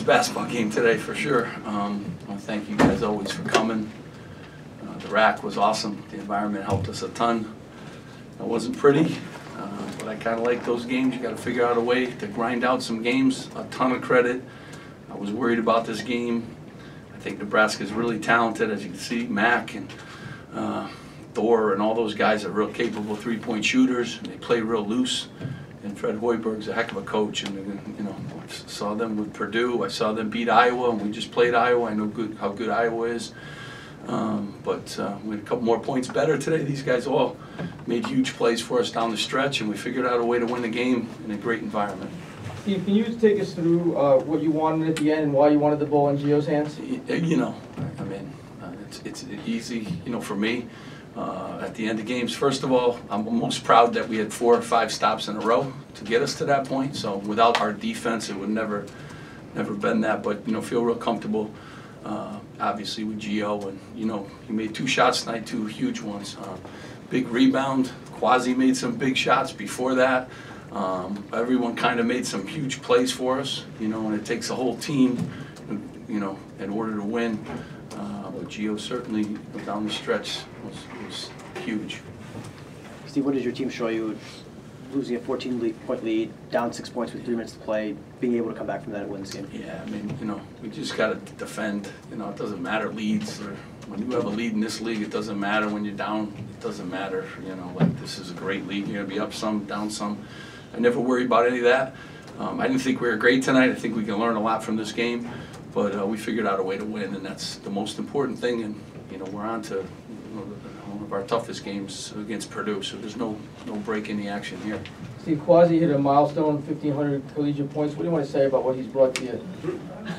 basketball game today for sure. I want to thank you guys always for coming. The rack was awesome. The environment helped us a ton. It wasn't pretty, but I kind of like those games. You got to figure out a way to grind out some games. A ton of credit. I was worried about this game. I think Nebraska is really talented, as you can see. Mac and Thor and all those guys are real capable three-point shooters. They play real loose. And Fred Hoiberg's a heck of a coach, and you know, I saw them with Purdue. I saw them beat Iowa, and we just played Iowa. I know how good Iowa is, but we had a couple more points better today. These guys all made huge plays for us down the stretch, and we figured out a way to win the game in a great environment. Steve, can you take us through what you wanted at the end and why you wanted the ball in Gio's hands? You know, I mean, it's easy, you know, for me. At the end of games, first of all, I'm most proud that we had 4 or 5 stops in a row to get us to that point. So without our defense, it would never been that. But you know, feel real comfortable, obviously with Gio, and you know, he made 2 shots tonight, 2 huge ones. Big rebound. Quasi made some big shots before that. Everyone kind of made some huge plays for us, you know, and it takes a whole team, you know, in order to win. But Gio certainly down the stretch was huge. Steve, what did your team show you, losing a 14-point lead, down 6 points with 3 minutes to play, being able to come back from that and win this game? Yeah, I mean, you know, we just got to defend. You know, it doesn't matter leads, or when you have a lead in this league, it doesn't matter. When you're down, it doesn't matter. You know, like this is a great league. You're going to be up some, down some. I never worry about any of that. I didn't think we were great tonight. I think we can learn a lot from this game. But we figured out a way to win, and that's the most important thing. And you know, we're on to one of our toughest games against Purdue, so there's no break in the action here. Steve, Quasi hit a milestone, 1,500 collegiate points. What do you want to say about what he's brought to you?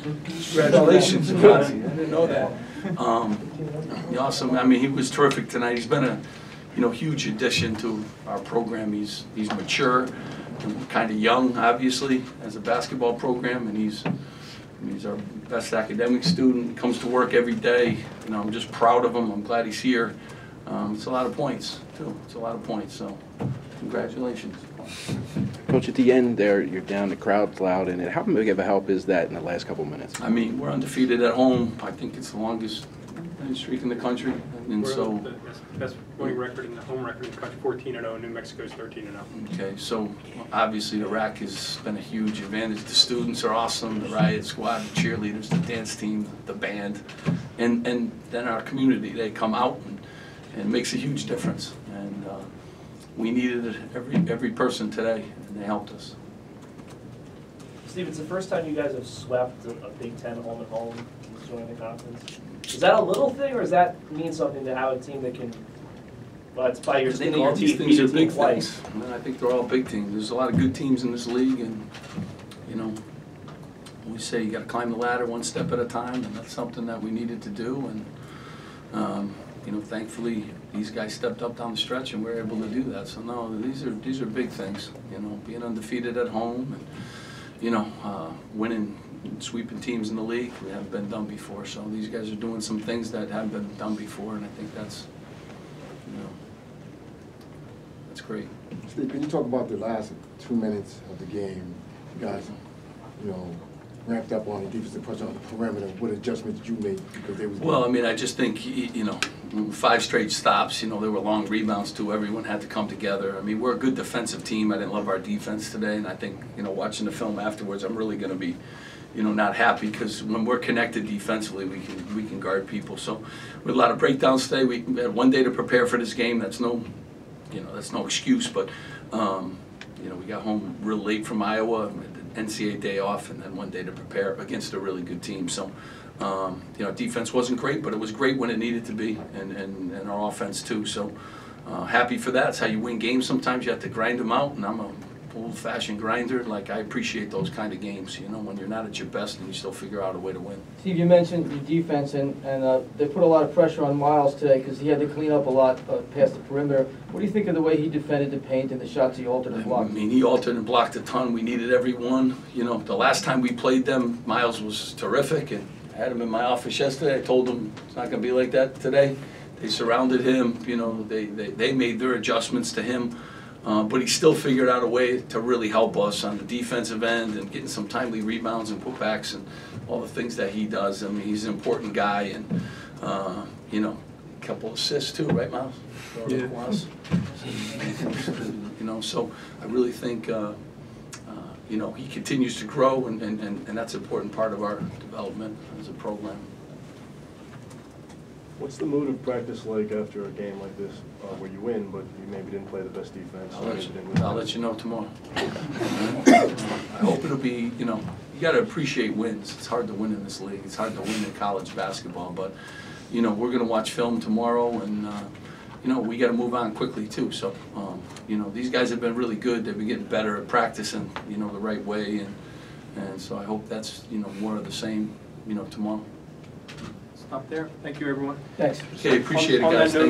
Congratulations, Quasi. I didn't know that. Awesome. I mean, he was terrific tonight. He's been a huge addition to our program. He's mature, and kind of young, obviously, as a basketball program, and he's our best academic student. He comes to work every day. You know, I'm just proud of him. I'm glad he's here. It's a lot of points, too. It's a lot of points, so congratulations. Coach, at the end there, you're down, the crowd's loud, and how big of a help is that in the last couple of minutes? I mean, we're undefeated at home. I think it's the longest winning streak in the country, and we're so the best winning record in the home record in the country, 14-0. New Mexico's 13-0. Okay, so obviously the rack has been a huge advantage. The students are awesome, the riot squad, the cheerleaders, the dance team, the band, and then our community. They come out and it makes a huge difference. And we needed every person today, and they helped us. Steve, it's the first time you guys have swept a Big Ten home and home since joining the conference. Is that a little thing, or does that mean something to have a team that can? Well, it's by your skin of your teeth. These are big things. I think they're all big teams. There's a lot of good teams in this league, and you know, we say you got to climb the ladder one step at a time, and that's something that we needed to do. And you know, thankfully, these guys stepped up down the stretch, and we're able to do that. So no, these are big things. You know, being undefeated at home, and you know, winning. Sweeping teams in the league, we haven't been done before. So these guys are doing some things that haven't been done before, and I think that's, you know, that's great. Steve, can you talk about the last 2 minutes of the game? You guys, you know, ramped up on the defensive pressure on the perimeter. What adjustments did you make because they was? Well, I mean, I just think, you know, 5 straight stops. You know, there were long rebounds too. Everyone had to come together. I mean, we're a good defensive team. I didn't love our defense today, and I think, you know, watching the film afterwards, I'm really going to be, you know, not happy, because when we're connected defensively, we can guard people. So with a lot of breakdowns today, we had 1 day to prepare for this game. That's no, you know, that's no excuse. But you know, we got home real late from Iowa, the NCAA day off, and then 1 day to prepare against a really good team. So you know, defense wasn't great, but it was great when it needed to be, and our offense too. So happy for that. That's how you win games. Sometimes you have to grind them out, and I'm a old-fashioned grinder. Like, I appreciate those kind of games, you know, when you're not at your best and you still figure out a way to win. Steve, you mentioned your defense, and they put a lot of pressure on Miles today because he had to clean up a lot past the perimeter. What do you think of the way he defended the paint and the shots he altered and blocked? I mean, he altered and blocked a ton. We needed every one. You know, the last time we played them, Miles was terrific, and I had him in my office yesterday. I told him it's not going to be like that today. They surrounded him. You know, they made their adjustments to him. But he still figured out a way to really help us on the defensive end and getting some timely rebounds and putbacks. And all the things that he does. I mean, he's an important guy, and you know, a couple assists too, right, Miles? Yeah. You know, so I really think you know, he continues to grow, and that's an important part of our development as a program. What's the mood of practice like after a game like this, where you win, but you maybe didn't play the best defense? I'll let you know tomorrow. I hope it'll be, you know, you got to appreciate wins. It's hard to win in this league. It's hard to win in college basketball, but, you know, we're going to watch film tomorrow, and, you know, we got to move on quickly too. So, you know, these guys have been really good. They've been getting better at practicing, you know, the right way, and so I hope that's, you know, more of the same, you know, tomorrow. Stop there. Thank you, everyone. Thanks. Okay, appreciate it, On that guys. note, Thank